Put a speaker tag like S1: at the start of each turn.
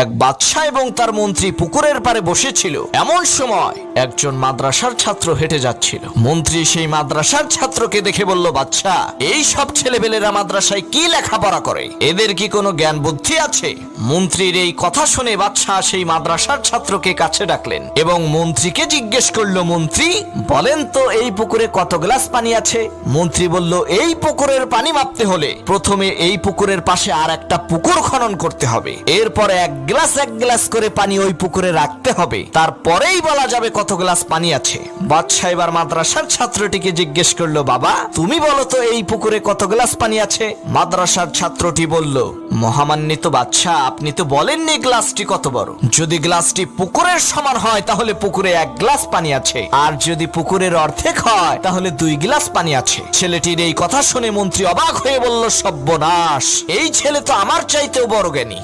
S1: এক বাদশা এবং তার মন্ত্রী পুকুরের পাড়ে বসেছিল। এমন সময় একজন মাদ্রাসার ছাত্র হেঁটে যাচ্ছিল। মন্ত্রী সেই মাদ্রাসার ছাত্রকে দেখে বলল, বাদশা, এই সব ছেলেবেলেরা মাদ্রাসায় কি লেখাপড়া করে? এদের কি কোনো জ্ঞান বুদ্ধি আছে? মন্ত্রীর এই কথা শুনে বাদশা সেই মাদ্রাসার ছাত্রকে কাছে ডাকলেন এবং মন্ত্রীকে জিজ্ঞেস করলো, মন্ত্রী বলেন তো এই পুকুরে কত গ্লাস পানি আছে? মন্ত্রী বলল, এই পুকুরের পানি মাপতে হলে প্রথমে এই পুকুরের পাশে আর একটা পুকুর খনন করতে হবে, এরপরে এক গ্লাস করে পানি ওই পুকুরে রাখতে হবে, তারপরেই বলা যাবে কত গ্লাস পানি আছে। বাদশা এবার মাদ্রাসার ছাত্রটিকে জিজ্ঞেস করলো, বাবা তুমি বলো তো এই পুকুরে কত গ্লাস পানি আছে? মাদ্রাসার ছাত্রটি বলল, মহামান্বিত বাদশা, আপনি তো বলেননি গ্লাসটি কত বড়। যদি গ্লাসটি পুকুরের সমান হয় তাহলে পুকুরে 1 গ্লাস পানি আছে, আর যদি পুকুরের অর্ধেক হয় তাহলে 2 গ্লাস পানি আছে। ছেলেটির এই কথা শুনে মন্ত্রী অবাক হয়ে বলল, সর্বনাশ, এই ছেলে তো আমার চাইতেও বড় জ্ঞানী।